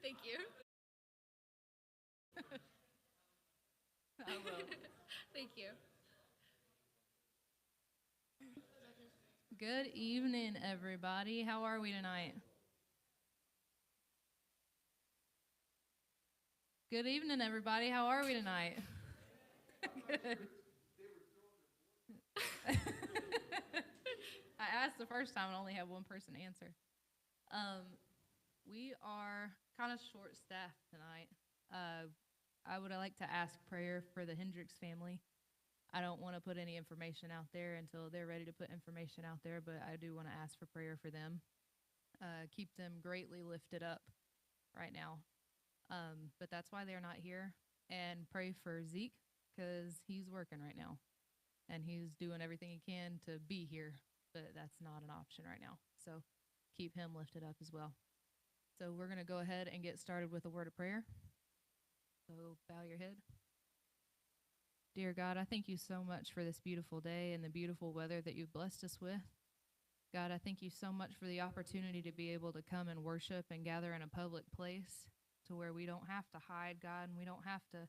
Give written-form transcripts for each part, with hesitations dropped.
Thank you. I will. Thank you. Good evening, everybody. How are we tonight? Good evening, everybody. How are we tonight? Good. I asked the first time and only had one person answer. We are kind of short-staffed tonight. I would like to ask prayer for the Hendricks family. I don't want to put any information out there until they're ready to put information out there, but I do want to ask for prayer for them. Keep them greatly lifted up right now. But that's why they're not here. And pray for Zeke because he's working right now and he's doing everything he can to be here, but that's not an option right now. So keep him lifted up as well. So we're going to go ahead and get started with a word of prayer. So bow your head. Dear God, I thank you so much for this beautiful day and the beautiful weather that you've blessed us with. God, I thank you so much for the opportunity to be able to come and worship and gather in a public place to where we don't have to hide, God, and we don't have to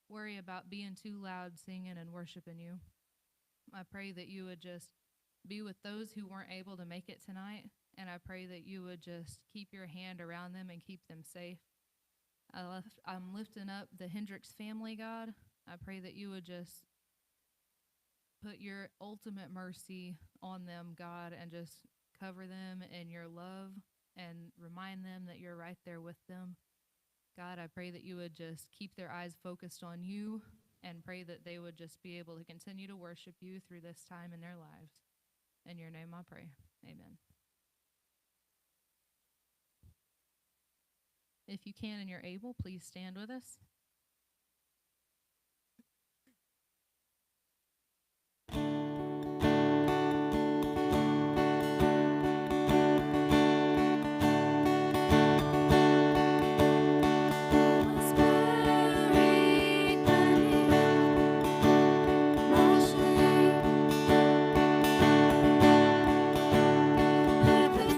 worry about being too loud singing and worshiping you. I pray that you would just be with those who weren't able to make it tonight, and I pray that you would just keep your hand around them and keep them safe. I'm lifting up the Hendricks family, God. I pray that you would just put your ultimate mercy on them, God, and just cover them in your love and remind them that you're right there with them. God, I pray that you would just keep their eyes focused on you and pray that they would just be able to continue to worship you through this time in their lives. In your name I pray. Amen. If you can and you're able, please stand with us.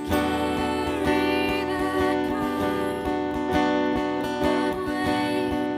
Carry that kind of weight.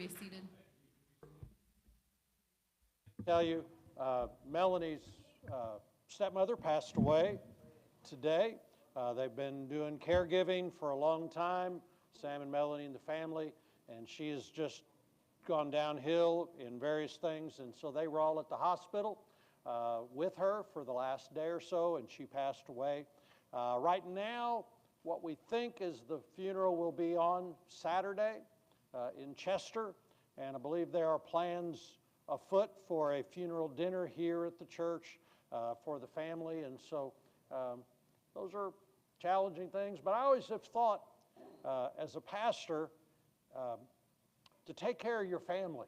be seated. Tell you, Melanie's stepmother passed away today. They've been doing caregiving for a long time, Sam and Melanie and the family, and she has just gone downhill in various things, and so they were all at the hospital with her for the last day or so, and she passed away. Right now, what we think is the funeral will be on Saturday in Chester, and I believe there are plans afoot for a funeral dinner here at the church for the family, and so those are challenging things. But I always have thought, as a pastor, to take care of your family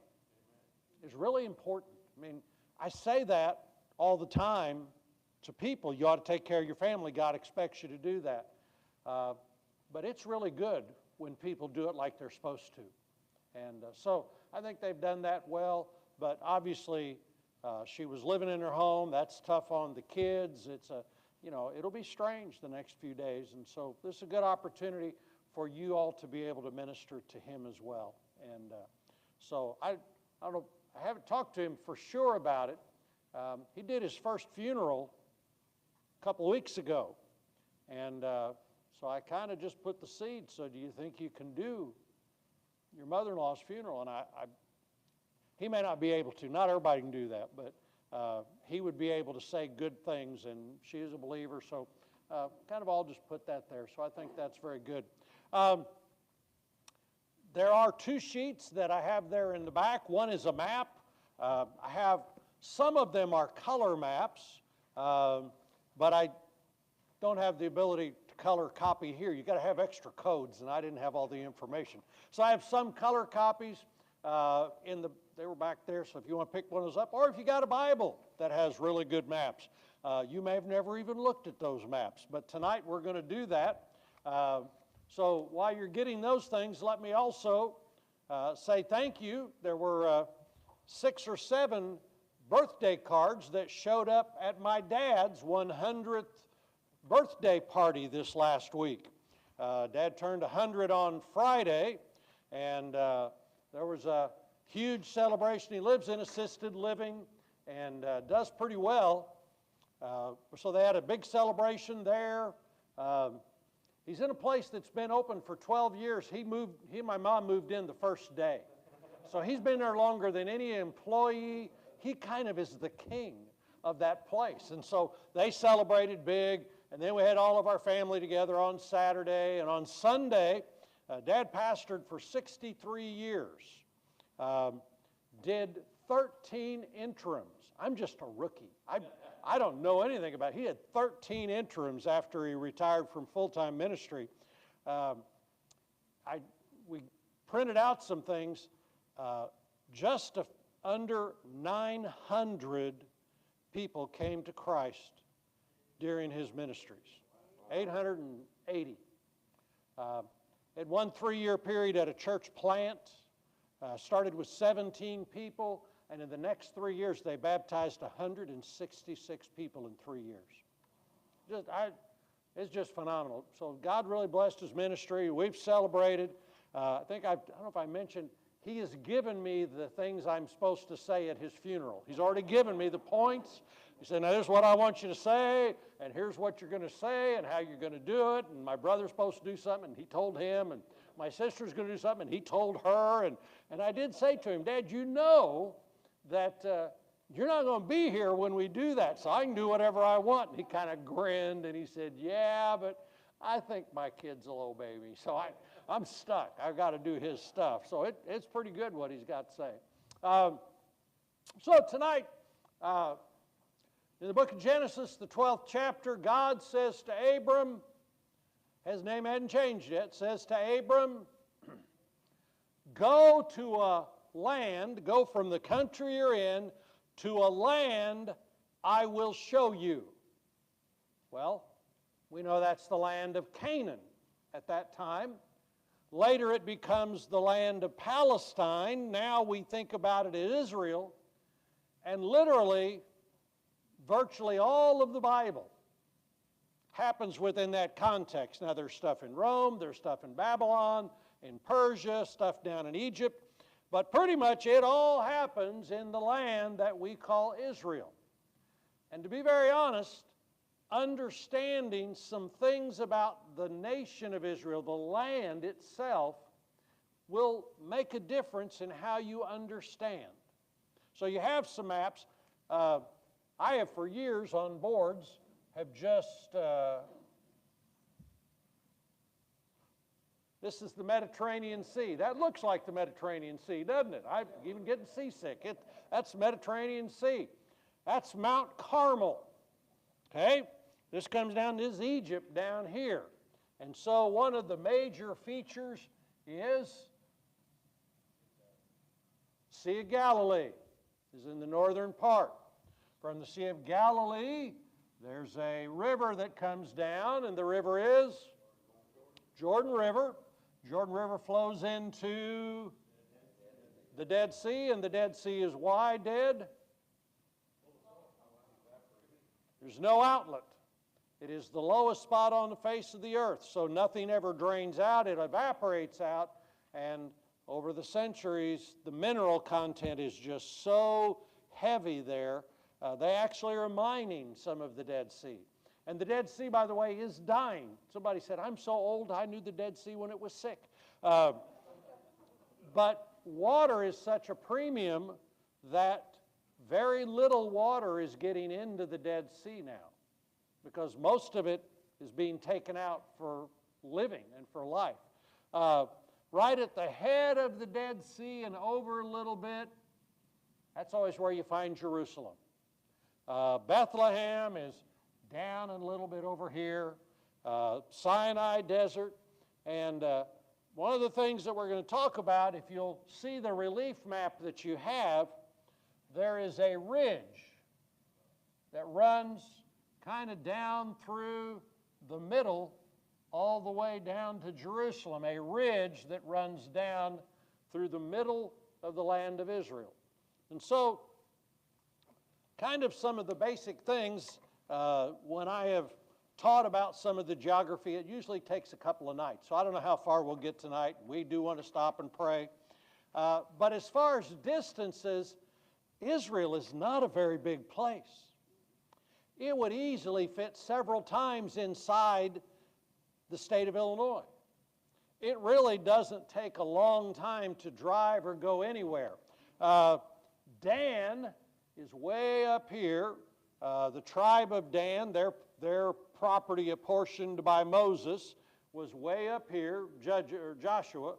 is really important. I mean, I say that all the time to people. You ought to take care of your family. God expects you to do that. But it's really good when people do it like they're supposed to. And so I think they've done that well. But obviously, she was living in her home. That's tough on the kids. It'll be strange the next few days. And so this is a good opportunity for you all to be able to minister to him as well. And so I don't know, I haven't talked to him for sure about it. He did his first funeral a couple of weeks ago. And so I kind of just put the seed. So do you think you can do your mother-in-law's funeral? And he may not be able to. Not everybody can do that, but he would be able to say good things, and she is a believer, so kind of all just put that there. So I think that's very good. There are two sheets that I have there in the back. One is a map. I have, some of them are color maps, but I don't have the ability to color copy here. You got to have extra codes, and I didn't have all the information. So I have some color copies they were back there, so if you want to pick one of those up, or if you got a Bible that has really good maps. You may have never even looked at those maps, but tonight we're going to do that. So while you're getting those things, let me also say thank you. There were 6 or 7 birthday cards that showed up at my dad's 100th birthday party this last week. Dad turned 100 on Friday, and there was a huge celebration. He lives in assisted living and does pretty well. So they had a big celebration there. He's in a place that's been open for 12 years. He and my mom moved in the first day. So he's been there longer than any employee. He kind of is the king of that place. And so they celebrated big, and then we had all of our family together on Saturday. And on Sunday, Dad pastored for 63 years. Did 13 interims. I'm just a rookie. I don't know anything about it. He had 13 interims after he retired from full-time ministry. We printed out some things. Just under 900 people came to Christ during his ministries. 880. At one 3-year period at a church plant, started with 17 people, and in the next 3 years they baptized 166 people in 3 years. It's just phenomenal. So God really blessed his ministry. We've celebrated. I don't know if I mentioned, he has given me the things I'm supposed to say at his funeral. He's already given me the points. He said, now this is what I want you to say, and here's what you're going to say, and how you're going to do it, and my brother's supposed to do something, and he told him, and my sister's going to do something, and he told her, and I did say to him, Dad, you know that you're not going to be here when we do that, so I can do whatever I want. And he kind of grinned, and he said, yeah, but I think my kid's will obey me, so I'm stuck. I've got to do his stuff. So it's pretty good what he's got to say. So tonight, in the book of Genesis, the 12th chapter, God says to Abram, his name hadn't changed yet, says to Abram, go to a land, go from the country you're in to a land I will show you. Well, we know that's the land of Canaan at that time. Later it becomes the land of Palestine. Now we think about it as Israel. And literally, virtually all of the Bible happens within that context. Now there's stuff in Rome, there's stuff in Babylon, in Persia, stuff down in Egypt. But pretty much it all happens in the land that we call Israel. And to be very honest, understanding some things about the nation of Israel, the land itself, will make a difference in how you understand. So you have some maps. I have for years on boards have just, this is the Mediterranean Sea. That looks like the Mediterranean Sea, doesn't it? I'm even getting seasick. That's the Mediterranean Sea. That's Mount Carmel. Okay? This comes down, this is Egypt down here. And so one of the major features is Sea of Galilee is in the northern part. From the Sea of Galilee, there's a river that comes down, and the river is Jordan River. Jordan River flows into the Dead Sea, and the Dead Sea is why dead? There's no outlet. It is the lowest spot on the face of the earth, so nothing ever drains out. It evaporates out, and over the centuries, the mineral content is just so heavy there. They actually are mining some of the Dead Sea. And the Dead Sea, by the way, is dying. Somebody said, I'm so old, I knew the Dead Sea when it was sick. But water is such a premium that very little water is getting into the Dead Sea now, because most of it is being taken out for living and for life. Right at the head of the Dead Sea and over a little bit, that's always where you find Jerusalem. Bethlehem is down a little bit over here, Sinai Desert, and one of the things that we're going to talk about, if you'll see the relief map that you have, there is a ridge that runs kind of down through the middle all the way down to Jerusalem, a ridge that runs down through the middle of the land of Israel. And so, kind of some of the basic things, when I have taught about some of the geography, it usually takes a couple of nights. So I don't know how far we'll get tonight. We do want to stop and pray. But as far as distances, Israel is not a very big place. It would easily fit several times inside the state of Illinois. It really doesn't take a long time to drive or go anywhere. Dan is way up here. The tribe of Dan, their property apportioned by Moses, was way up here, Joshua.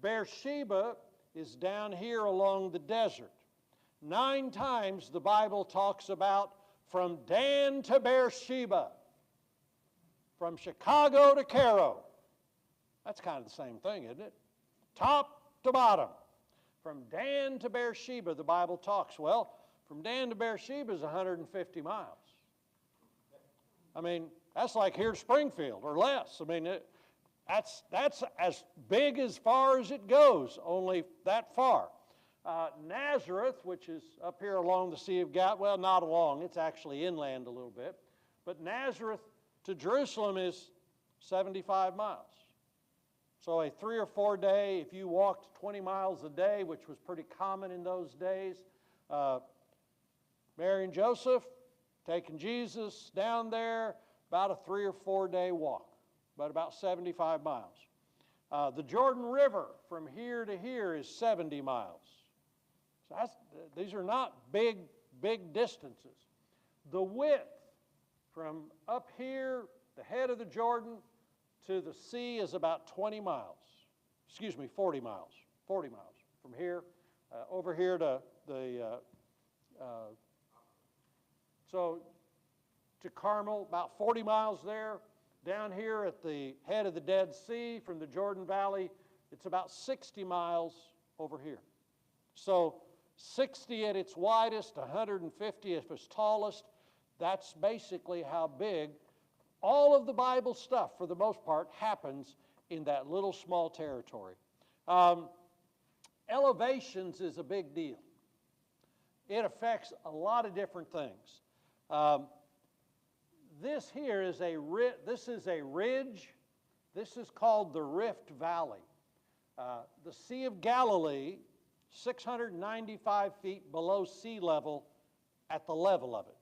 Beersheba is down here along the desert. 9 times the Bible talks about from Dan to Beersheba, from Chicago to Cairo. That's kind of the same thing, isn't it? Top to bottom. From Dan to Beersheba, the Bible talks. Well, from Dan to Beersheba is 150 miles. I mean, that's like here to Springfield or less. I mean, that's as big as far as it goes, only that far. Nazareth, which is up here along the Sea of Galilee, well, not along, it's actually inland a little bit, but Nazareth to Jerusalem is 75 miles. So a 3 or 4 day, if you walked 20 miles a day, which was pretty common in those days, Mary and Joseph taking Jesus down there, about a 3 or 4 day walk, but about 75 miles. The Jordan River from here to here is 70 miles. So these are not big distances. The width from up here, the head of the Jordan, to the sea is about 20 miles. Excuse me, 40 miles. 40 miles from here, over here to the, so to Carmel, about 40 miles there. Down here at the head of the Dead Sea from the Jordan Valley, it's about 60 miles over here. So 60 at its widest, 150 at its tallest. That's basically how big all of the Bible stuff, for the most part, happens in that little small territory. Elevations is a big deal. It affects a lot of different things. This here is a ridge. This is called the Rift Valley. The Sea of Galilee 695 feet below sea level at the level of it.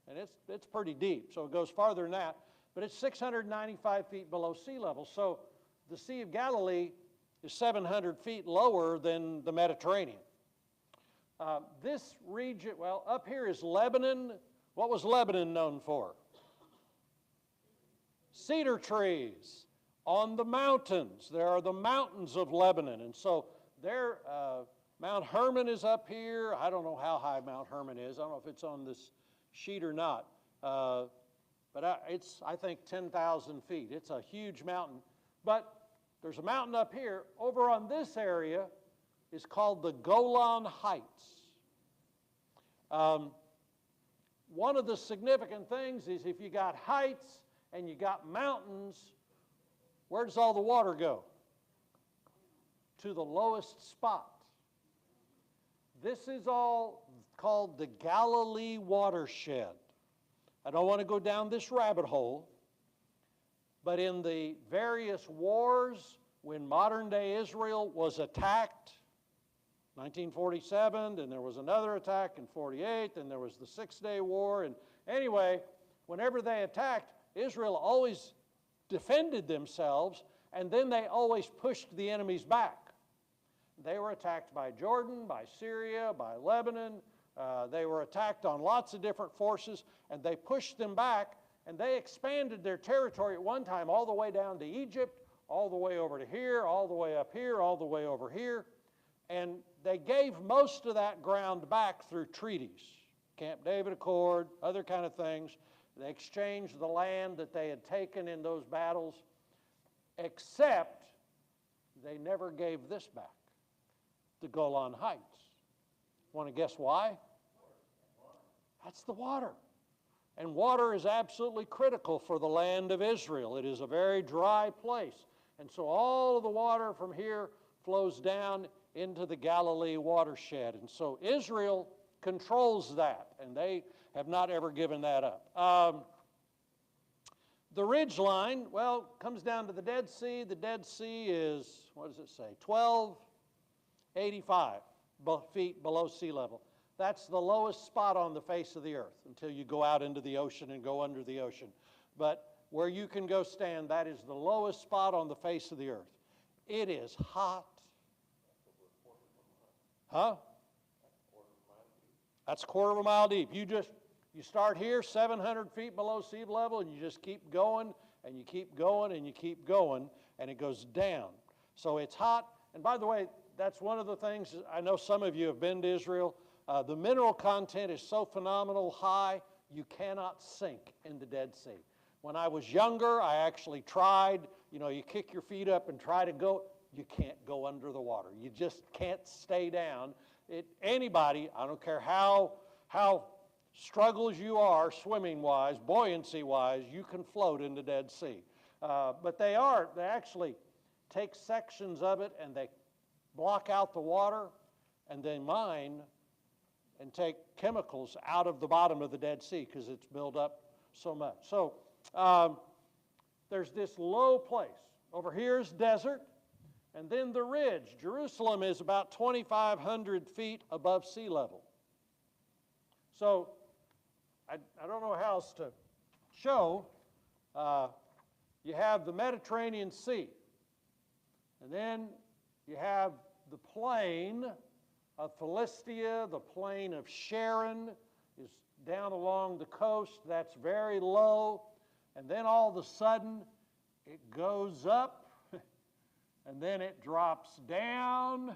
And it's pretty deep, so it goes farther than that. But it's 695 feet below sea level. So the Sea of Galilee is 700 feet lower than the Mediterranean. This region, well, up here is Lebanon. What was Lebanon known for? Cedar trees on the mountains. There are the mountains of Lebanon. And so there, Mount Hermon is up here. I don't know how high Mount Hermon is. I don't know if it's on this sheet or not. But it's, I think, 10,000 feet. It's a huge mountain. But there's a mountain up here. Over on this area is called the Golan Heights. One of the significant things is if you got heights and you got mountains, where does all the water go? To the lowest spot. This is all called the Galilee watershed. I don't want to go down this rabbit hole, but in the various wars, when modern-day Israel was attacked, 1947, and there was another attack in 48, and there was the Six-Day War, and anyway, whenever they attacked, Israel always defended themselves, and then they always pushed the enemies back. They were attacked by Jordan, by Syria, by Lebanon. They were attacked on lots of different forces, and they pushed them back, and they expanded their territory at one time all the way down to Egypt, all the way over to here, all the way up here, all the way over here. And they gave most of that ground back through treaties, Camp David Accord, other kind of things. They exchanged the land that they had taken in those battles, except they never gave this back, the Golan Heights. Want to guess why? That's the water. And water is absolutely critical for the land of Israel. It is a very dry place. And so all of the water from here flows down into the Galilee watershed. And so Israel controls that, and they have not ever given that up. The ridge line, well, comes down to the Dead Sea. The Dead Sea is, what does it say, 1285 feet below sea level. That's the lowest spot on the face of the earth until you go out into the ocean and go under the ocean. But where you can go stand, that is the lowest spot on the face of the earth. It is hot. Huh? That's a quarter of a mile deep. You start here 700 feet below sea level, and you just keep going, and you keep going, and you keep going, and it goes down. So it's hot. And by the way, that's one of the things, I know some of you have been to Israel. The mineral content is so phenomenal high, you cannot sink in the Dead Sea. When I was younger, I actually tried, you kick your feet up and try to go. You can't go under the water. You just can't stay down. Anybody, I don't care how struggles you are swimming-wise, buoyancy-wise, you can float in the Dead Sea. But they actually take sections of it and they block out the water and they mine and take chemicals out of the bottom of the Dead Sea because it's built up so much. So there's this low place. Over here is desert, and then the ridge. Jerusalem is about 2,500 feet above sea level. So I don't know how else to show. You have the Mediterranean Sea, and then you have the plain of Philistia. The plain of Sharon is down along the coast. That's very low. And then all of a sudden, it goes up, and then it drops down,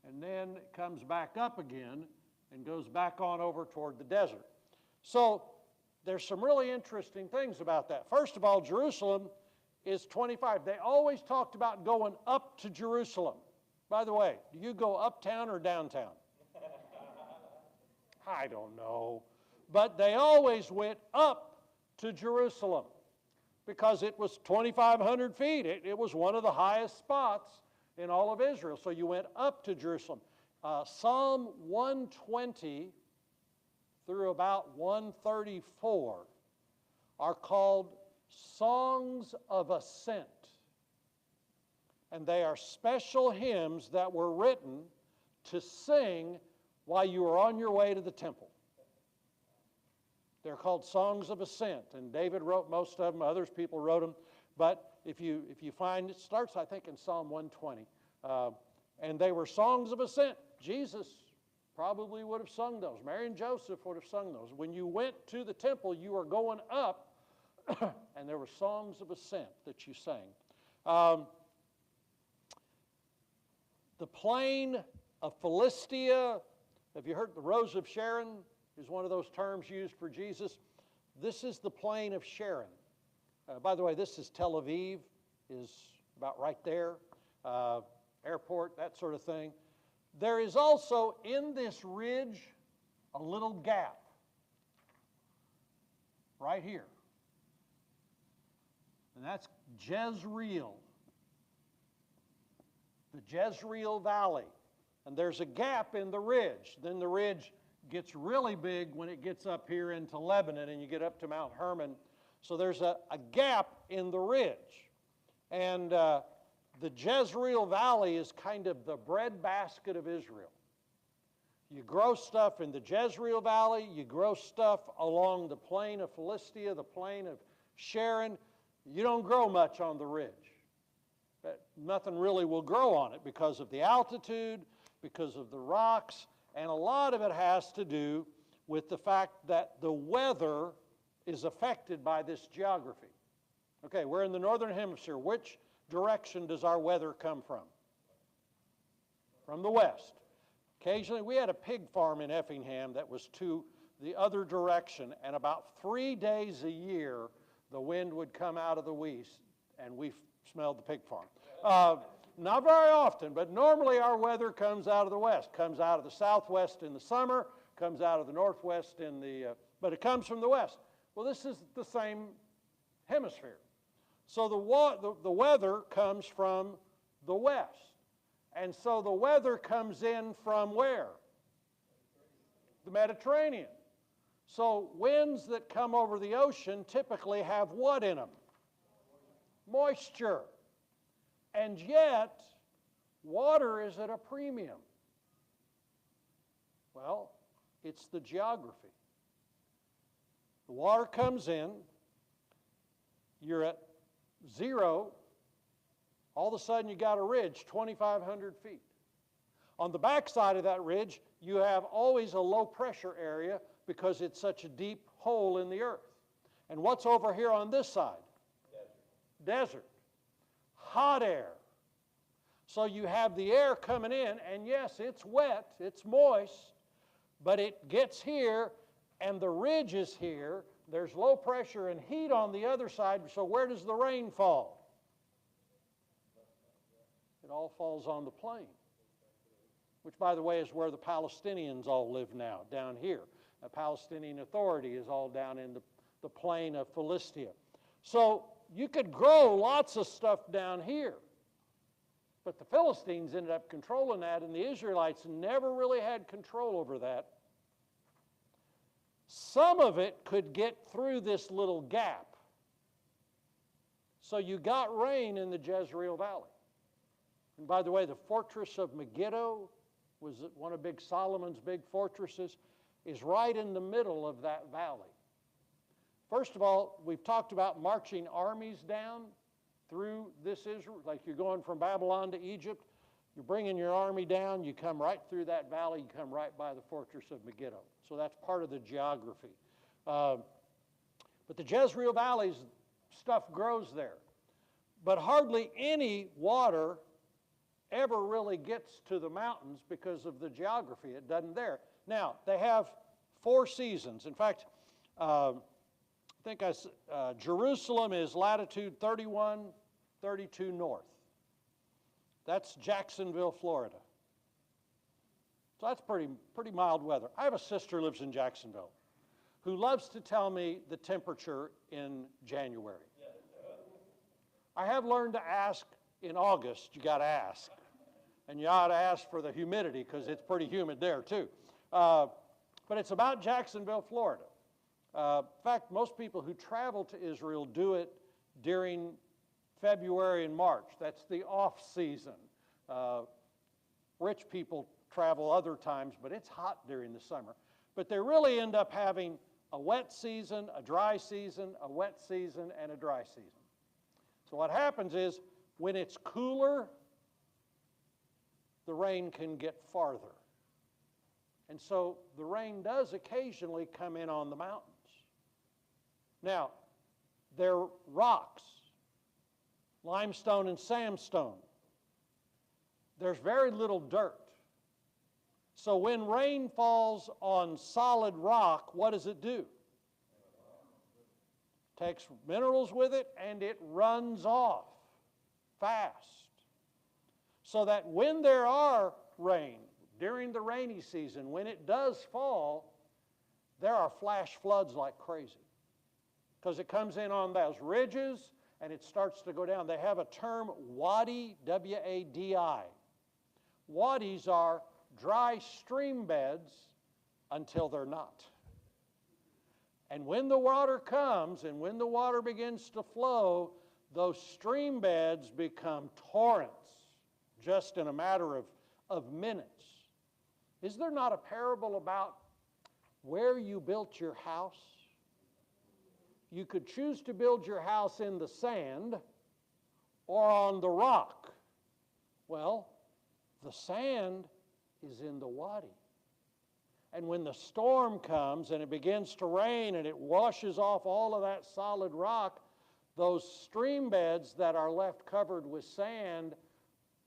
and then it comes back up again and goes back on over toward the desert. So there's some really interesting things about that. First of all, Jerusalem is 25. They always talked about going up to Jerusalem. By the way, do you go uptown or downtown? I don't know. But they always went up to Jerusalem because it was 2,500 feet. It was one of the highest spots in all of Israel. So you went up to Jerusalem. Psalm 120 through about 134 are called songs of ascent. And they are special hymns that were written to sing while you are on your way to the temple. They're called songs of ascent, and David wrote most of them. Others people wrote them, but if you find, it starts, I think, in Psalm 120, and they were songs of ascent. Jesus probably would have sung those. Mary and Joseph would have sung those. When you went to the temple, you were going up, and there were songs of ascent that you sang. The plain of Philistia, have you heard the Rose of Sharon is one of those terms used for Jesus? This is the plain of Sharon. By the way, this is Tel Aviv, is about right there, airport, that sort of thing. There is also in this ridge a little gap right here. And that's Jezreel, the Jezreel Valley. And there's a gap in the ridge. Then the ridge gets really big when it gets up here into Lebanon and you get up to Mount Hermon. So there's a gap in the ridge. And the Jezreel Valley is kind of the breadbasket of Israel. You grow stuff in the Jezreel Valley, you grow stuff along the plain of Philistia, the plain of Sharon. You don't grow much on the ridge. Nothing really will grow on it because of the altitude, because of the rocks, and a lot of it has to do with the fact that the weather is affected by this geography. Okay, we're in the northern hemisphere. Which direction does our weather come from? From the west. Occasionally, we had a pig farm in Effingham that was to the other direction, and about 3 days a year, the wind would come out of the west, and we smelled the pig farm. Not very often, but normally our weather comes out of the west, comes out of the southwest in the summer, comes out of the northwest in the, but it comes from the west. Well, this is the same hemisphere. So the weather comes from the west. And so the weather comes in from where? The Mediterranean. So winds that come over the ocean typically have what in them? Moisture. And yet, water is at a premium. Well, it's the geography. The water comes in, you're at zero, all of a sudden you got a ridge 2,500 feet. On the backside of that ridge, you have always a low pressure area because it's such a deep hole in the earth. And what's over here on this side? Desert. Hot air. So you have the air coming in, and yes, it's wet, it's moist, but it gets here, and the ridge is here. There's low pressure and heat on the other side, so where does the rain fall? It all falls on the plain, which, by the way, is where the Palestinians all live now, down here. The Palestinian Authority is all down in the plain of Philistia. So you could grow lots of stuff down here, but the Philistines ended up controlling that, and the Israelites never really had control over that. Some of it could get through this little gap. So you got rain in the Jezreel Valley. And by the way, the fortress of Megiddo was one of Solomon's big fortresses, is right in the middle of that valley. First of all, we've talked about marching armies down through this Israel, like you're going from Babylon to Egypt. You're bringing your army down, you come right through that valley, you come right by the fortress of Megiddo. So that's part of the geography. But the Jezreel Valley's stuff grows there. But hardly any water ever really gets to the mountains because of the geography. It doesn't there. Now, they have 4 seasons. In fact, Jerusalem is latitude 31, 32 north. That's Jacksonville, Florida. So that's pretty mild weather. I have a sister who lives in Jacksonville who loves to tell me the temperature in January. I have learned to ask in August, you got to ask. And you ought to ask for the humidity because it's pretty humid there too. But it's about Jacksonville, Florida. In fact, most people who travel to Israel do it during February and March. That's the off season. Rich people travel other times, but it's hot during the summer. But they really end up having a wet season, a dry season, a wet season, and a dry season. So what happens is, when it's cooler, the rain can get farther. And so the rain does occasionally come in on the mountains. Now, they're rocks, limestone and sandstone. There's very little dirt. So when rain falls on solid rock, what does it do? Takes minerals with it, and it runs off fast. So that when there are rain, during the rainy season, when it does fall, there are flash floods like crazy. Because it comes in on those ridges, and it starts to go down. They have a term, wadi, W-A-D-I. Wadis are dry stream beds until they're not. And when the water comes and when the water begins to flow, those stream beds become torrents just in a matter of minutes. Is there not a parable about where you built your house? You could choose to build your house in the sand or on the rock. Well, the sand is in the wadi. And when the storm comes and it begins to rain and it washes off all of that solid rock, those stream beds that are left covered with sand,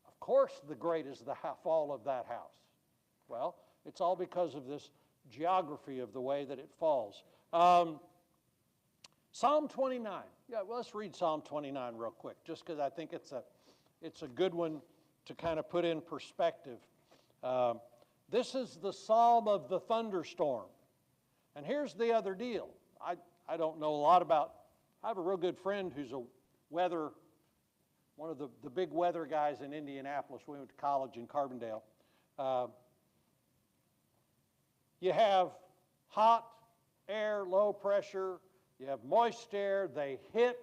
of course the great is the fall of that house. Well, it's all because of this geography of the way that it falls. Psalm 29. Yeah, well, let's read Psalm 29 real quick, just because I think it's a good one to kind of put in perspective. This is the psalm of the thunderstorm. And here's the other deal. I don't know a lot about, I have a real good friend who's a weather, one of the big weather guys in Indianapolis. We went to college in Carbondale. You have hot air, low pressure. You have moist air. They hit.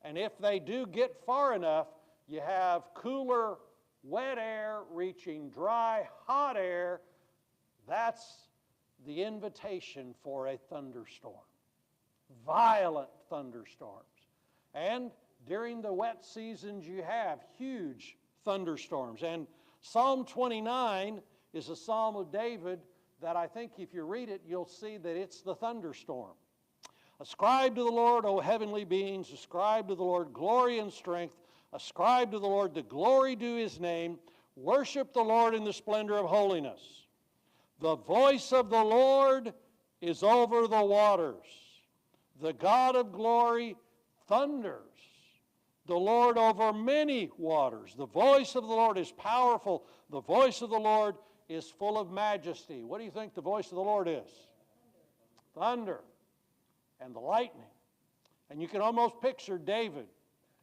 And if they do get far enough, you have cooler, wet air reaching dry, hot air. That's the invitation for a thunderstorm. Violent thunderstorms. And during the wet seasons, you have huge thunderstorms. And Psalm 29 is a psalm of David that I think if you read it, you'll see that it's the thunderstorm. Ascribe to the Lord, O heavenly beings, ascribe to the Lord glory and strength. Ascribe to the Lord the glory due His name. Worship the Lord in the splendor of holiness. The voice of the Lord is over the waters. The God of glory thunders. The Lord over many waters. The voice of the Lord is powerful. The voice of the Lord is full of majesty. What do you think the voice of the Lord is? Thunder. And the lightning. And you can almost picture David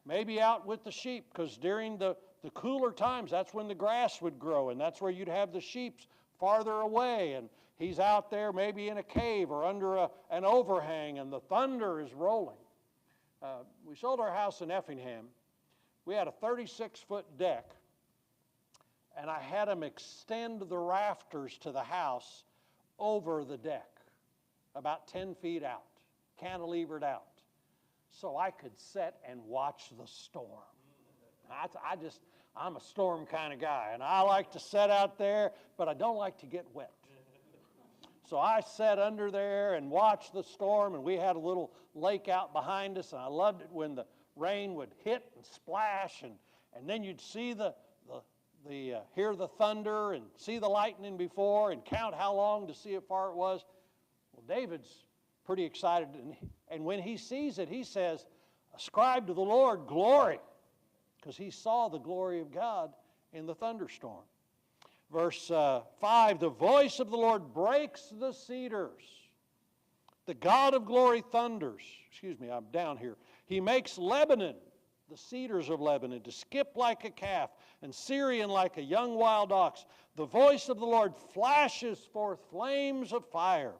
maybe out with the sheep, because during the cooler times, that's when the grass would grow, and that's where you'd have the sheep farther away. And he's out there maybe in a cave or under an overhang, and the thunder is rolling. We sold our house in Effingham. We had a 36-foot deck, and I had them extend the rafters to the house over the deck, about 10 feet out, cantilevered out, so I could sit and watch the storm. I'm a storm kind of guy, and I like to sit out there, but I don't like to get wet. So I sat under there and watched the storm, and we had a little lake out behind us, and I loved it when the rain would hit and splash, and then you'd see hear the thunder and see the lightning before and count how long to see how far it was. Well, David's pretty excited, and when he sees it, he says, ascribe to the Lord glory, because he saw the glory of God in the thunderstorm. Verse 5, the voice of the Lord breaks the cedars. The God of glory thunders. Excuse me, I'm down here. He makes Lebanon, the cedars of Lebanon, to skip like a calf, and Syrian like a young wild ox. The voice of the Lord flashes forth flames of fire.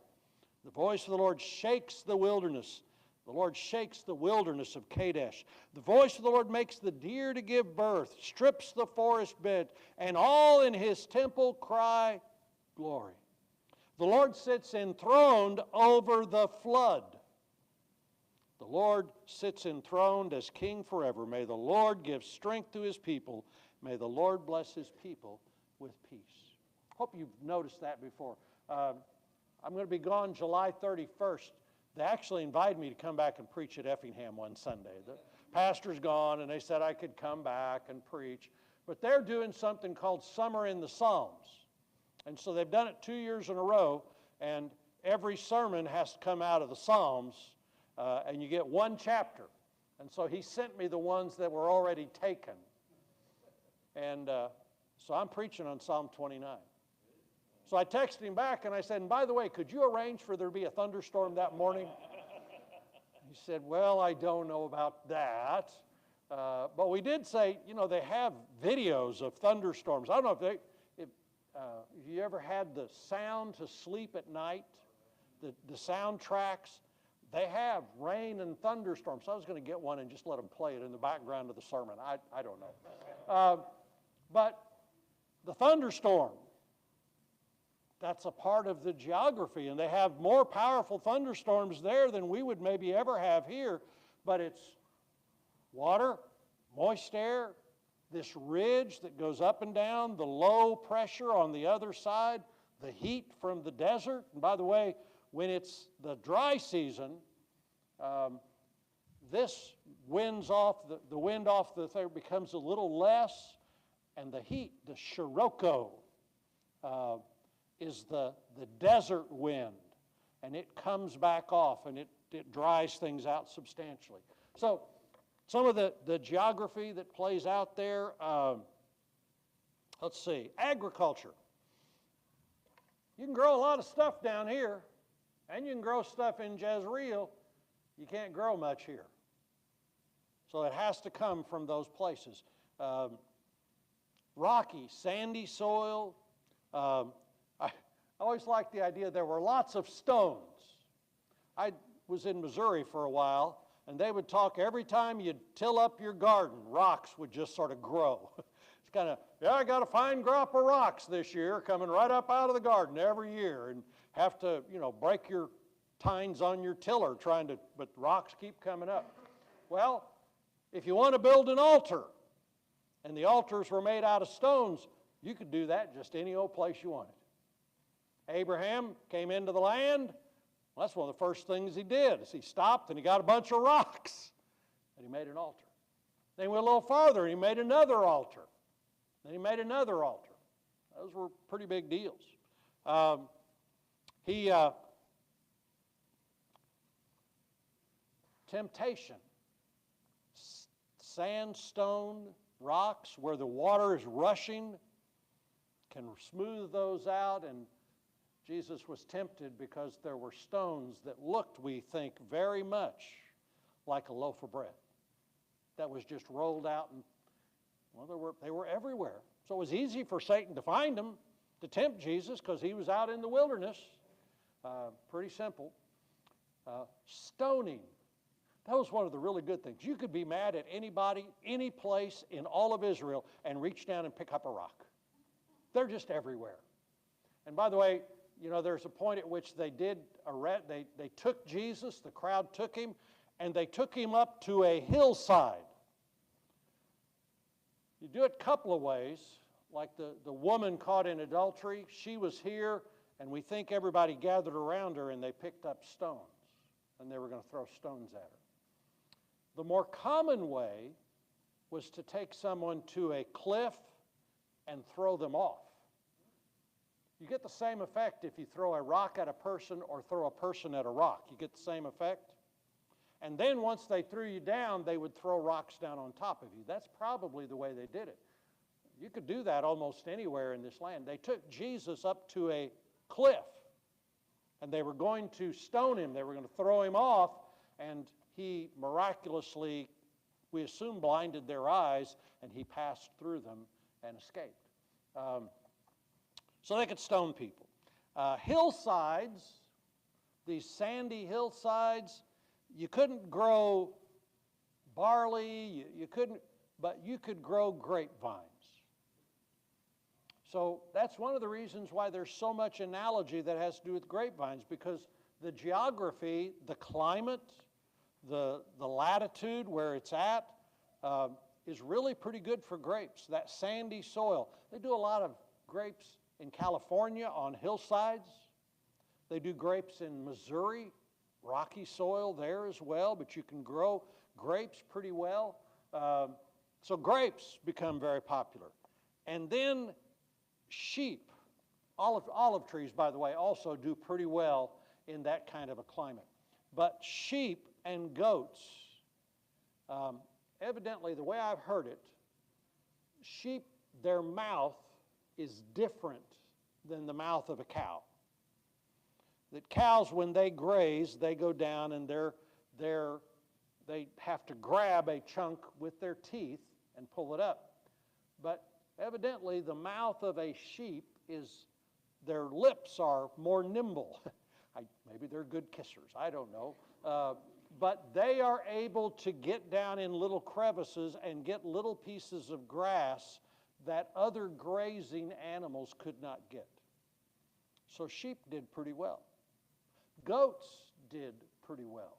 The voice of the Lord shakes the wilderness. The Lord shakes the wilderness of Kadesh. The voice of the Lord makes the deer to give birth, strips the forest bed, and all in his temple cry, glory. The Lord sits enthroned over the flood. The Lord sits enthroned as king forever. May the Lord give strength to his people. May the Lord bless his people with peace. Hope you've noticed that before. I'm going to be gone July 31st. They actually invited me to come back and preach at Effingham one Sunday. The pastor's gone, and they said I could come back and preach. But they're doing something called Summer in the Psalms. And so they've done it 2 years in a row, and every sermon has to come out of the Psalms, and you get one chapter. And so he sent me the ones that were already taken. And so I'm preaching on Psalm 29. So I texted him back and I said, and by the way, could you arrange for there to be a thunderstorm that morning? He said, well, I don't know about that. But we did say, you know, they have videos of thunderstorms. I don't know if you ever had the sound to sleep at night, the soundtracks. They have rain and thunderstorms. So I was going to get one and just let them play it in the background of the sermon. I don't know. But the thunderstorm, that's a part of the geography, and they have more powerful thunderstorms there than we would maybe ever have here, but it's water, moist air, this ridge that goes up and down, the low pressure on the other side, the heat from the desert. And by the way, when it's the dry season, this winds off, the wind off the thing becomes a little less, and the heat, the Scirocco, is the desert wind, and it comes back off, and it dries things out substantially. So some of the geography that plays out there, let's see, agriculture. You can grow a lot of stuff down here, and you can grow stuff in Jezreel. You can't grow much here. So it has to come from those places. Rocky, sandy soil. I always liked the idea there were lots of stones. I was in Missouri for a while, and they would talk every time you'd till up your garden, rocks would just sort of grow. It's kind of, yeah, I got a fine crop of rocks this year coming right up out of the garden every year, and have to, you know, break your tines on your tiller but rocks keep coming up. Well, if you want to build an altar, and the altars were made out of stones, you could do that just any old place you wanted. Abraham came into the land. Well, that's one of the first things he did, is he stopped and he got a bunch of rocks, and he made an altar. Then he went a little farther, and he made another altar. Then he made another altar. Those were pretty big deals. Temptation. Sandstone rocks where the water is rushing can smooth those out, and Jesus was tempted because there were stones that looked, we think, very much like a loaf of bread that was just rolled out, and well, they were everywhere. So it was easy for Satan to find them, to tempt Jesus, because he was out in the wilderness. Pretty simple. Stoning. That was one of the really good things. You could be mad at anybody, any place in all of Israel, and reach down and pick up a rock. They're just everywhere. And by the way, you know, there's a point at which they took Jesus, the crowd took him, and they took him up to a hillside. You do it a couple of ways, like the woman caught in adultery. She was here, and we think everybody gathered around her, and they picked up stones, and they were going to throw stones at her. The more common way was to take someone to a cliff and throw them off. You get the same effect if you throw a rock at a person or throw a person at a rock. You get the same effect. And then once they threw you down, they would throw rocks down on top of you. That's probably the way they did it. You could do that almost anywhere in this land. They took Jesus up to a cliff, and they were going to stone him. They were going to throw him off, and he miraculously, we assume, blinded their eyes, and he passed through them and escaped. So they could stone people. Hillsides, these sandy hillsides, You couldn't grow barley, you couldn't, but you could grow grapevines. So that's one of the reasons why there's so much analogy that has to do with grapevines, because the geography, the climate, the latitude where it's at is really pretty good for grapes. That sandy soil. They do a lot of grapes in California on hillsides. They do grapes in Missouri, rocky soil there as well, but you can grow grapes pretty well. So grapes become very popular. And then sheep, olive trees, by the way, also do pretty well in that kind of a climate. But sheep and goats, evidently, the way I've heard it, sheep, their mouth is different than the mouth of a cow. That cows, when they graze, they go down and they have to grab a chunk with their teeth and pull it up. But evidently, the mouth of a sheep is, their lips are more nimble. Maybe they're good kissers, I don't know. But they are able to get down in little crevices and get little pieces of grass that other grazing animals could not get. So sheep did pretty well. Goats did pretty well.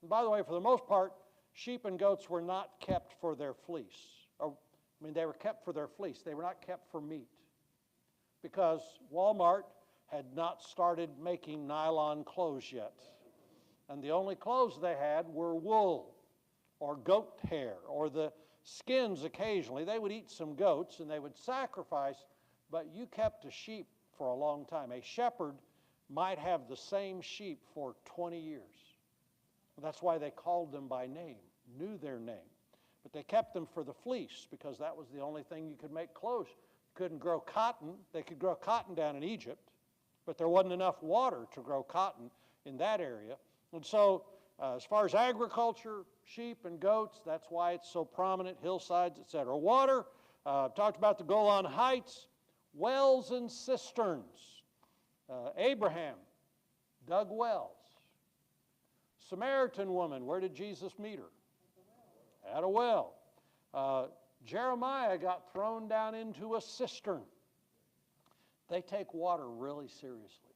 And by the way, for the most part, sheep and goats were not kept for their fleece. They were kept for their fleece. They were not kept for meat, because Walmart had not started making nylon clothes yet. And the only clothes they had were wool or goat hair or the skins occasionally. They would eat some goats and they would sacrifice, but you kept a sheep for a long time. A shepherd might have the same sheep for 20 years. That's why they called them by name, knew their name. But they kept them for the fleece, because that was the only thing you could make clothes. You couldn't grow cotton. They could grow cotton down in Egypt, but there wasn't enough water to grow cotton in that area. And so as far as agriculture, sheep and goats, that's why it's so prominent, hillsides, etc. Water, talked about the Golan Heights, wells and cisterns. Abraham dug wells. Samaritan woman, where did Jesus meet her? At a well. Jeremiah got thrown down into a cistern. They take water really seriously.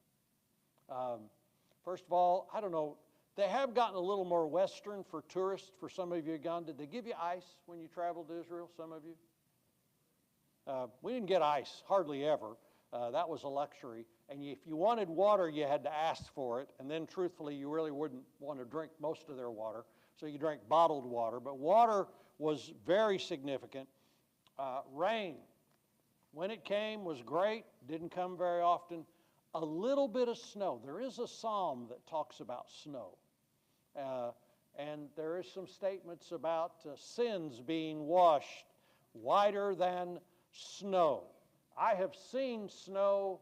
First of all, I don't know, they have gotten a little more Western for tourists. For some of you gone, did they give you ice when you traveled to Israel, some of you? We didn't get ice, hardly ever. That was a luxury. And if you wanted water, you had to ask for it. And then, truthfully, you really wouldn't want to drink most of their water. So you drank bottled water. But water was very significant. Rain, when it came, was great. Didn't come very often. A little bit of snow. There is a psalm that talks about snow. And there is some statements about sins being washed whiter than snow. I have seen snow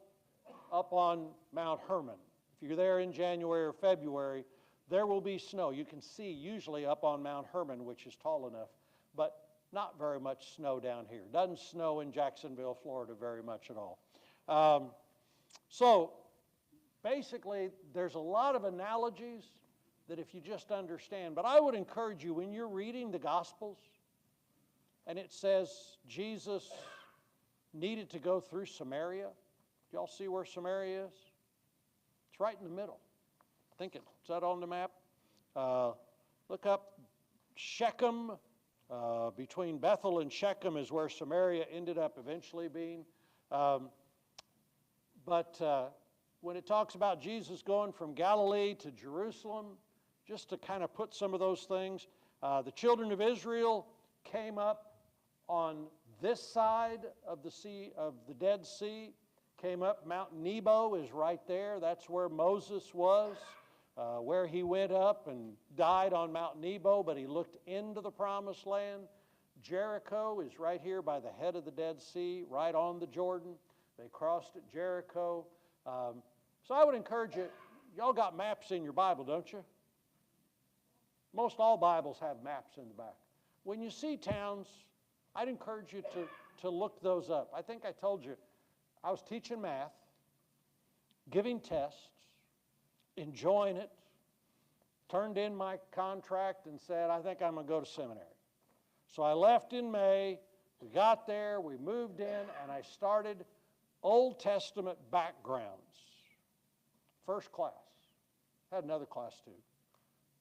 up on Mount Hermon. If you're there in January or February, there will be snow. You can see usually up on Mount Hermon, which is tall enough, but not very much snow down here. Doesn't snow in Jacksonville, Florida very much at all. So basically, there's a lot of analogies that if you just understand, but I would encourage you when you're reading the Gospels and it says Jesus needed to go through Samaria. Do y'all see where Samaria is? It's right in the middle. Is that on the map? Look up Shechem. Between Bethel and Shechem is where Samaria ended up eventually being. But when it talks about Jesus going from Galilee to Jerusalem, just to kind of put some of those things, the children of Israel came up on this side of the sea, of the Dead Sea, came up. Mount Nebo is right there. That's where Moses was, where he went up and died on Mount Nebo, but he looked into the Promised Land. Jericho is right here by the head of the Dead Sea, right on the Jordan. They crossed at Jericho. So I would encourage you, y'all got maps in your Bible, don't you? Most all Bibles have maps in the back. When you see towns, I'd encourage you to look those up. I think I told you, I was teaching math, giving tests, enjoying it, turned in my contract and said, I think I'm going to go to seminary. So I left in May. We got there, we moved in, and I started Old Testament backgrounds. First class. Had another class too.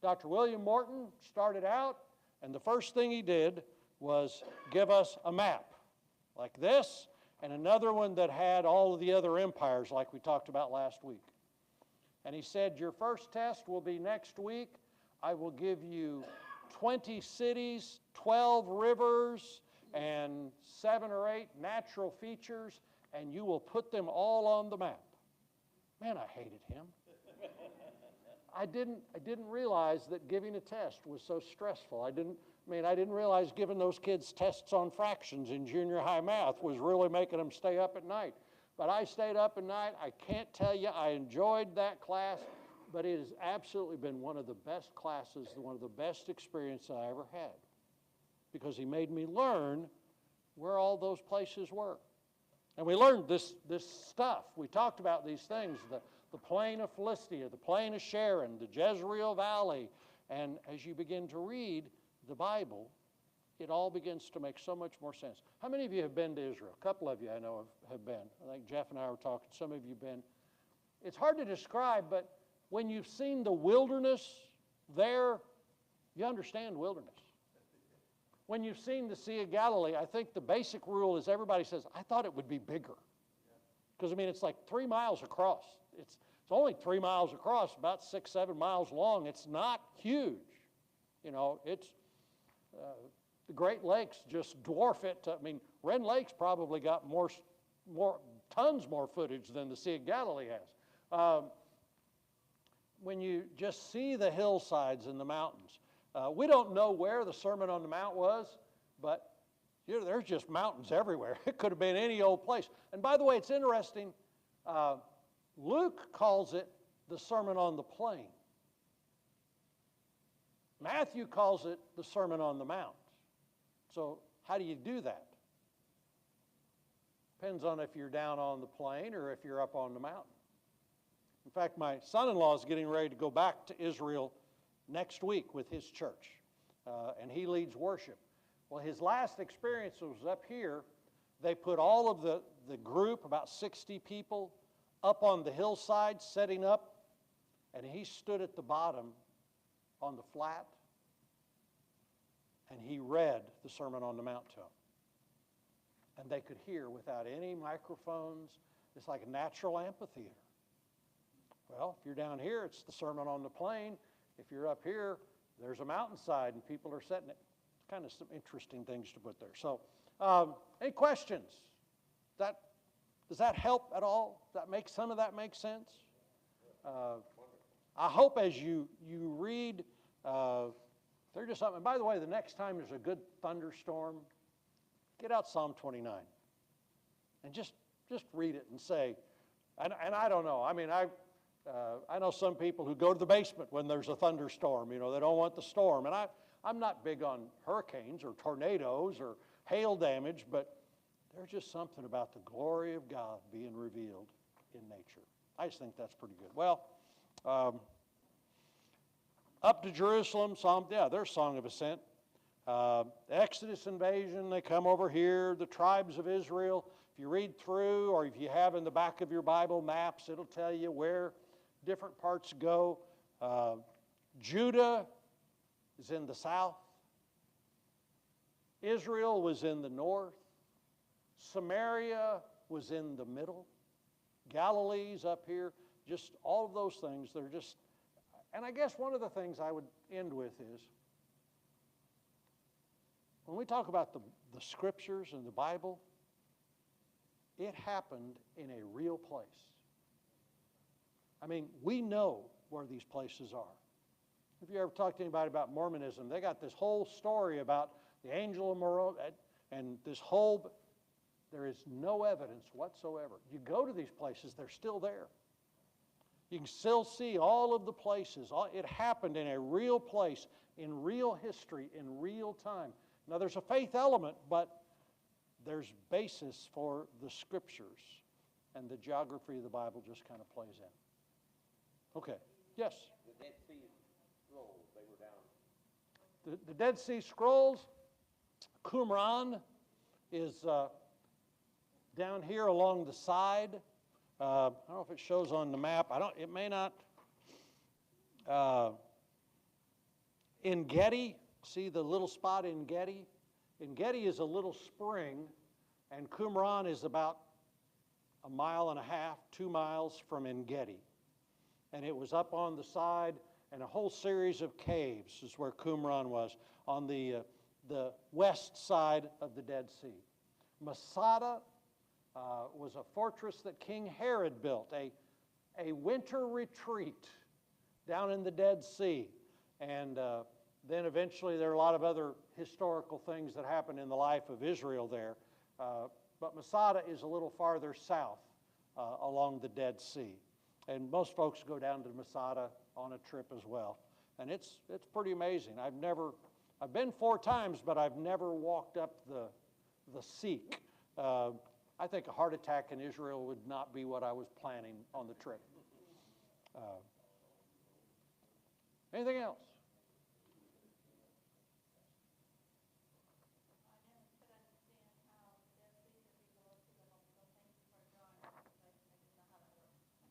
Dr. William Morton started out, and the first thing he did was give us a map like this, and another one that had all of the other empires like we talked about last week. And he said, your first test will be next week. I will give you 20 cities, 12 rivers, and 7 or 8 natural features, and you will put them all on the map. Man, I hated him. I didn't realize that giving a test was so stressful. I didn't realize giving those kids tests on fractions in junior high math was really making them stay up at night. But I stayed up at night. I can't tell you, I enjoyed that class, but it has absolutely been one of the best classes, one of the best experiences I ever had, because he made me learn where all those places were. And we learned this stuff. We talked about these things, the plain of Philistia, the plain of Sharon, the Jezreel Valley. And as you begin to read the Bible, it all begins to make so much more sense. How many of you have been to Israel? A couple of you I know have been. I think Jeff and I were talking. Some of you have been. It's hard to describe, but when you've seen the wilderness there, you understand wilderness. When you've seen the Sea of Galilee, I think the basic rule is everybody says, I thought it would be bigger. Because, it's like 3 miles across. It's only 3 miles across, about 6, 7 miles long. It's not huge. It's the Great Lakes just dwarf it. Ren Lake's probably got tons more footage than the Sea of Galilee has. When you just see the hillsides and the mountains, we don't know where the Sermon on the Mount was, but there's just mountains everywhere. It could have been any old place. And by the way, it's interesting. Luke calls it the Sermon on the Plain. Matthew calls it the Sermon on the Mount. So how do you do that? Depends on if you're down on the plain or if you're up on the mountain. In fact, my son-in-law is getting ready to go back to Israel next week with his church, and he leads worship. Well, his last experience was up here. They put all of the group, about 60 people, up on the hillside, setting up, and he stood at the bottom on the flat, and he read the Sermon on the Mount to them. And they could hear without any microphones. It's like a natural amphitheater. Well, if you're down here, it's the Sermon on the Plain. If you're up here, there's a mountainside and people are setting it. It's kind of some interesting things to put there. So, any questions? Does that help at all? Does that make some of that make sense? I hope as you read, there's just something. By the way, the next time there's a good thunderstorm, get out Psalm 29 and just read it and say, and I don't know. I know some people who go to the basement when there's a thunderstorm. They don't want the storm. And I'm not big on hurricanes or tornadoes or hail damage, but there's just something about the glory of God being revealed in nature. I just think that's pretty good. Well, up to Jerusalem, there's Song of Ascent. Exodus invasion, they come over here, the tribes of Israel. If you read through, or if you have in the back of your Bible maps, it'll tell you where different parts go. Judah is in the south. Israel was in the north. Samaria was in the middle. Galilee's up here. Just all of those things, they're just... And I guess one of the things I would end with is, when we talk about the Scriptures and the Bible, it happened in a real place. We know where these places are. If you ever talk to anybody about Mormonism, they got this whole story about the angel of Moroni, and there is no evidence whatsoever. You go to these places, they're still there. You can still see all of the places. It happened in a real place, in real history, in real time. Now, there's a faith element, but there's basis for the Scriptures, and the geography of the Bible just kind of plays in. Okay, yes? The Dead Sea Scrolls, the Dead Sea Scrolls, Qumran is down here along the side. I don't know if it shows on the map. It may not. En Gedi, see the little spot in Gedi? En Gedi is a little spring, and Qumran is about 1.5 miles, 2 miles from En Gedi. And it was up on the side, and a whole series of caves is where Qumran was, on the west side of the Dead Sea. Masada was a fortress that King Herod built, a winter retreat down in the Dead Sea. And then eventually there are a lot of other historical things that happened in the life of Israel there. But Masada is a little farther south along the Dead Sea. And most folks go down to Masada on a trip as well. And it's pretty amazing. I've been 4 times, but I've never walked up the Seek. I think a heart attack in Israel would not be what I was planning on the trip. Anything else?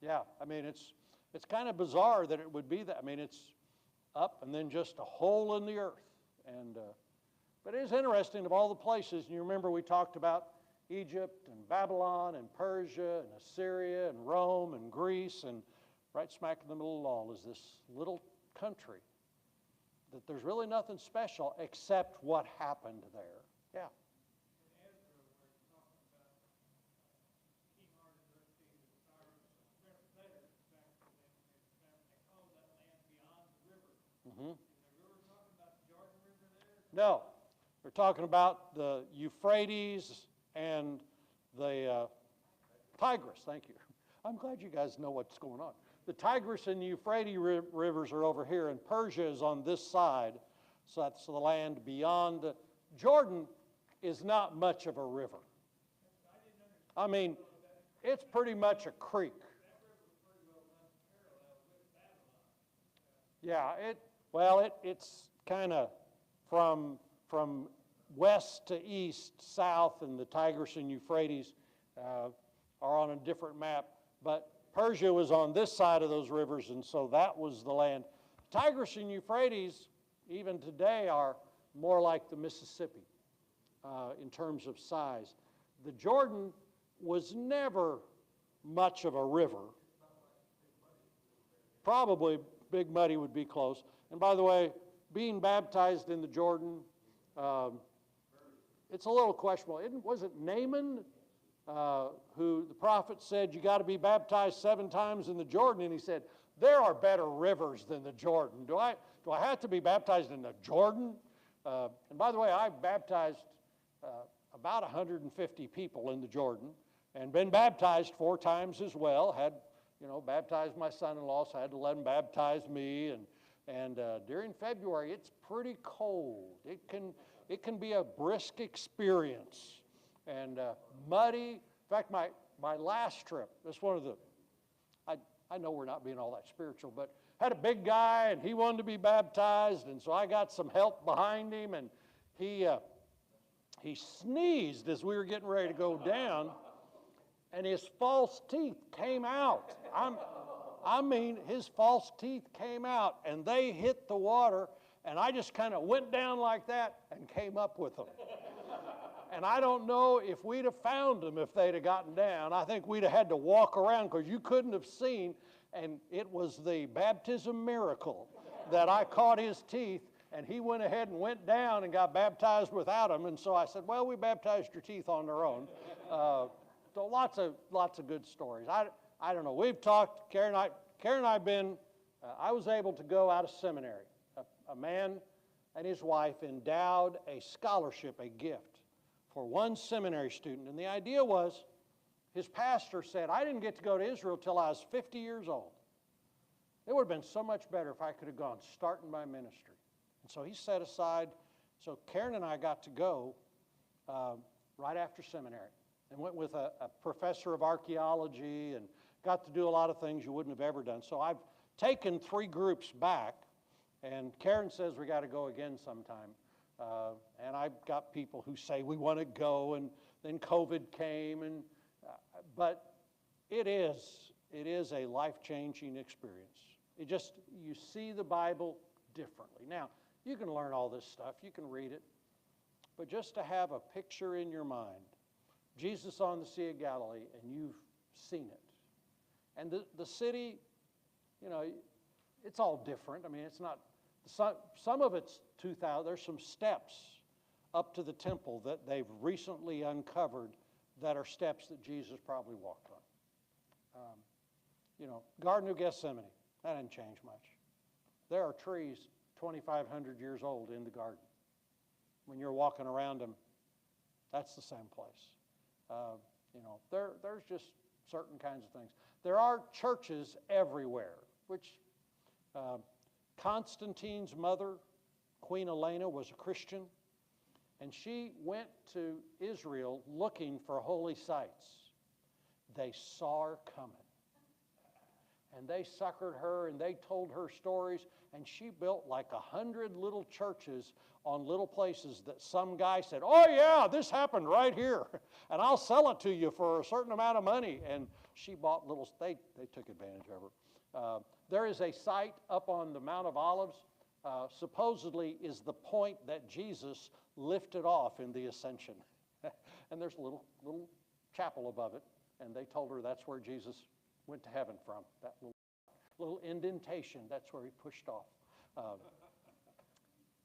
Yeah, I mean, it's kind of bizarre that it would be that. I mean, it's up and then just a hole in the earth. And but it is interesting, of all the places, and you remember we talked about Egypt and Babylon and Persia and Assyria and Rome and Greece, and right smack in the middle of it all is this little country that there's really nothing special except what happened there. Yeah. Mm-hmm. No, we're talking about the Euphrates and the Tigris. Thank you. I'm glad you guys know what's going on. The Tigris and Euphrates rivers are over here, and Persia is on this side. So that's the land beyond. Jordan is not much of a river. I mean, it's pretty much a creek. Yeah, it's kind of from west to east, south, and the Tigris and Euphrates are on a different map. But Persia was on this side of those rivers, and so that was the land. Tigris and Euphrates, even today, are more like the Mississippi in terms of size. The Jordan was never much of a river. Probably Big Muddy would be close. And by the way, being baptized in the Jordan, it's a little questionable. Was it Naaman who the prophet said, you got to be baptized 7 times in the Jordan? And he said, there are better rivers than the Jordan. Do I have to be baptized in the Jordan? And by the way, I've baptized about 150 people in the Jordan and been baptized 4 times as well. Had, baptized my son-in-law, so I had to let him baptize me. And during February, it's pretty cold. It can be a brisk experience and muddy. In fact, my last trip, this one of the, I know we're not being all that spiritual, but had a big guy and he wanted to be baptized, and so I got some help behind him, and he sneezed as we were getting ready to go down, and his false teeth came out. I mean, his false teeth came out, and they hit the water, and I just kind of went down like that and came up with them. And I don't know if we'd have found them if they'd have gotten down. I think we'd have had to walk around because you couldn't have seen, and it was the baptism miracle that I caught his teeth, and he went ahead and went down and got baptized without them. And so I said, well, we baptized your teeth on their own. So lots of good stories. I don't know. We've talked, Karen and I have been, I was able to go out of seminary. A man and his wife endowed a scholarship, a gift, for one seminary student. And the idea was, his pastor said, I didn't get to go to Israel till I was 50 years old. It would have been so much better if I could have gone starting my ministry. And so he set aside, so Karen and I got to go right after seminary and went with a professor of archaeology and got to do a lot of things you wouldn't have ever done. So I've taken 3 groups back, And Karen says we got to go again sometime. And I've got people who say we want to go, and then COVID came, but it is a life-changing experience. You see the Bible differently. Now, you can learn all this stuff, you can read it, but just to have a picture in your mind, Jesus on the Sea of Galilee, and you've seen it. And the city, you know, it's all different. I mean, it's not, some of it's 2,000, there's some steps up to the temple that they've recently uncovered that are steps that Jesus probably walked on. Garden of Gethsemane, that didn't change much. There are trees 2,500 years old in the garden. When you're walking around them, that's the same place. There's just certain kinds of things. There are churches everywhere, which Constantine's mother, Queen Elena, was a Christian, and she went to Israel looking for holy sites. They saw her coming, and they succored her, and they told her stories, and she built like 100 little churches on little places that some guy said, oh yeah, this happened right here, and I'll sell it to you for a certain amount of money. And she bought little, they took advantage of her. There is a site up on the Mount of Olives, supposedly is the point that Jesus lifted off in the ascension. And there's a little chapel above it, and they told her that's where Jesus went to heaven from, that little indentation, that's where he pushed off.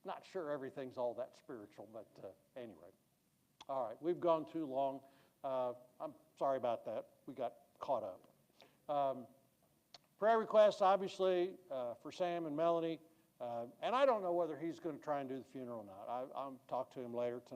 Not sure everything's all that spiritual, but anyway. All right, we've gone too long. I'm sorry about that. We got caught up. Prayer requests, obviously, for Sam and Melanie. And I don't know whether he's going to try and do the funeral or not. I'll talk to him later tonight.